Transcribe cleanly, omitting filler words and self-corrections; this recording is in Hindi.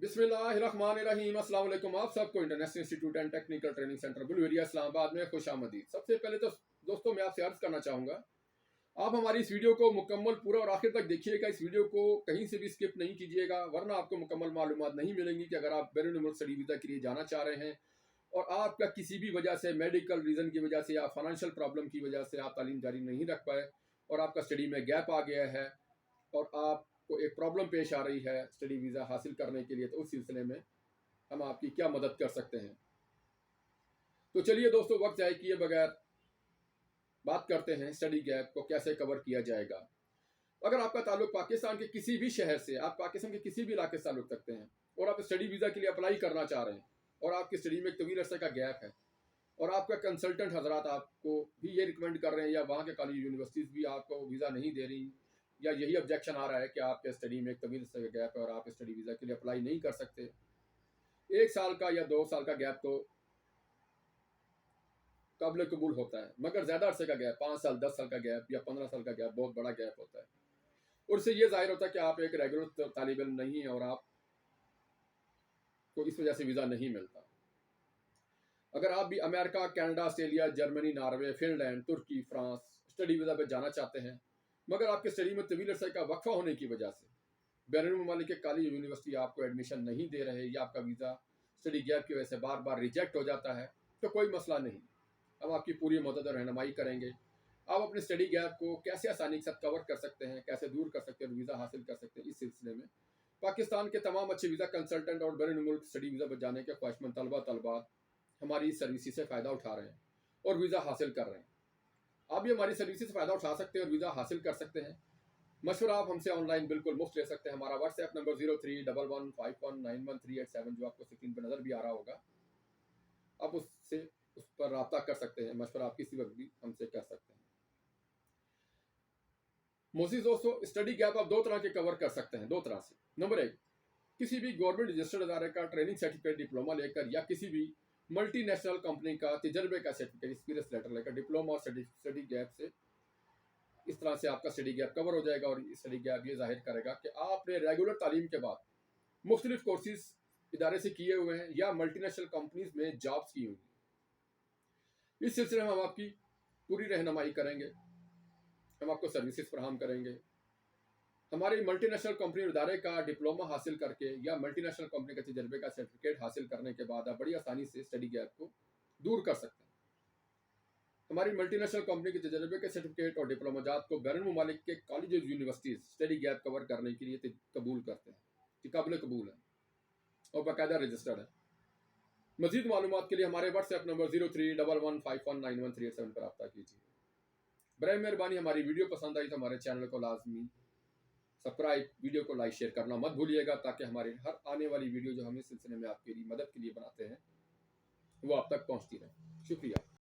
बिस्मिल्लाहिर्रहमानिर्रहीम। अस्सलाम वालेकुम। आप सबको international institute and technical training centre Bulwaria Islamabad में खुश आमदीद। सबसे पहले तो दोस्तों मैं आपसे अर्ज करना चाहूँगा, आप हमारी इस वीडियो को मुकम्मल पूरा और आखिर तक देखिएगा। इस वीडियो को कहीं से भी स्किप नहीं कीजिएगा, वरना आपको मुकम्मल मालूमात नहीं मिलेंगी कि अगर आप बैरून मुल्क स्टडी वीज़ा के लिए जाना चाह रहे हैं और आपका किसी भी वजह से, मेडिकल रीज़न की वजह से या फाइनेंशियल प्रॉब्लम की वजह से आप तालीम जारी नहीं रख पाए और आपका स्टडी में गैप आ गया है और आपको एक प्रॉब्लम पेश आ रही है स्टडी वीज़ा हासिल करने के लिए, तो उस सिलसिले में हम आपकी क्या मदद कर सकते हैं। तो चलिए दोस्तों, वक्त ज़ाया किए बगैर बात करते हैं स्टडी गैप को कैसे कवर किया जाएगा। अगर आपका ताल्लुक पाकिस्तान के किसी भी शहर से, आप पाकिस्तान के किसी भी इलाके से ताल्लुक रखते हैं और आप स्टडी वीज़ा के लिए अप्लाई करना चाह रहे हैं और आपकी स्टडी में एक तवील अरसे का गैप है और आपका कंसल्टेंट हजरात आपको भी ये रिकमेंड कर रहे हैं या वहाँ के कॉलेज यूनिवर्सिटीज़ भी आपको वीज़ा नहीं दे रही, या यही ऑब्जेक्शन आ रहा है कि आपके स्टडी में एक तवील अरसे का गैप है और आप स्टडी वीज़ा के लिए अप्लाई नहीं कर सकते। 1 साल का या 2 साल का गैप तो काबिल कबूल होता है, मगर ज़्यादा अरसे का गैप, 5 साल 10 साल का गैप या 15 साल का गैप बहुत बड़ा गैप होता है और इससे ये जाहिर होता है कि आप एक रेगुलर तालिब इल्म नहीं है और आपको इस वजह से वीज़ा नहीं मिलता। अगर आप भी America, Canada, Australia, Germany, Norway, Finland, तुर्की, फ्रांस स्टडी वीज़ा पर जाना चाहते हैं, मगर आपके स्टडी में तवील अरसे का वक्फा होने की वजह से बैरून मुमालिक के कॉलेज यूनिवर्सिटी आपको एडमिशन नहीं दे रहे या आपका वीज़ा स्टडी गैप की वजह से बार बार रिजेक्ट हो जाता है, तो कोई मसला नहीं, हम आपकी पूरी मदद और रहनुमाई करेंगे। आप अपने स्टडी गैप को कैसे आसानी के साथ कवर कर सकते हैं, कैसे दूर कर सकते हैं और वीज़ा हासिल कर सकते हैं, इस सिलसिले में पाकिस्तान के तमाम अच्छे वीज़ा कंसल्टेंट और बैरून मुल्क स्टडी वीज़ा पर जाने के ख्वाहिशमंद तलबात हमारी सर्विसेज से फ़ायदा उठा रहे हैं और वीज़ा हासिल कर रहे हैं। आप भी हमारी सर्विसेज से फ़ायदा उठा सकते हैं और वीज़ा हासिल कर सकते हैं। मशवरा आप हमसे ऑनलाइन बिल्कुल मुफ्त ले सकते हैं। हमारा व्हाट्सएप नंबर 0311519137 जो आपको स्क्रीन पर नज़र भी आ रहा होगा, आप उस पर रब्ता कर सकते हैं। मशवरा आप किसी वक्त भी हमसे कर सकते हैं। मोज़ीज़ दोस्तों, स्टडी गैप आप 2 तरह के कवर कर सकते हैं, 2 तरह से। नंबर 1, किसी भी गवर्नमेंट रजिस्टर्ड अदारे का ट्रेनिंग सर्टिफिकेट डिप्लोमा लेकर या किसी भी मल्टीनेशनल कंपनी का तजर्बे का सर्टिफिकेट, एक्सपीरियंस लेटर लेकर डिप्लोमा और स्टडी गैप से इस तरह से आपका स्टडी गैप कवर हो जाएगा और स्टडी गैप ये जाहिर करेगा कि आपने रेगुलर तालीम के बाद मुख्तलिफ कोर्सेज इदारे से किए हुए हैं या मल्टीनेशनल कंपनीज में जॉब्स की हुई। इस सिलसिले में हम आपकी पूरी रहनुमाई करेंगे, हम आपको सर्विसेज फराहम करेंगे। हमारी मल्टीनेशनल कंपनी इदारे का डिप्लोमा हासिल करके या मल्टीनेशनल कंपनी के तजर्बे का सर्टिफिकेट हासिल करने के बाद आप बड़ी आसानी से स्टडी गैप को दूर कर सकते हैं। हमारी मल्टीनेशनल कंपनी के तजर्बे के सर्टिफिकेट और डिप्लोमाजात को बैरून मुमालिक के college universities study gap cover करने के लिए कबूल करते हैं, कि काबिल कबूल है और बाकायदा रजिस्टर्ड है। मज़ीद मालूमात के लिए हमारे व्हाट्सएप नंबर 0311519137 पर रब्ता कीजिए। बराए मेहरबानी हमारी वीडियो पसंद आई तो हमारे चैनल को लाजमी सब्सक्राइब, वीडियो को लाइक शेयर करना मत भूलिएगा, ताकि हमारी हर आने वाली वीडियो जो हम इस सिलसिले में आपके लिए मदद के लिए बनाते हैं वो आप तक पहुँचती रहे। शुक्रिया।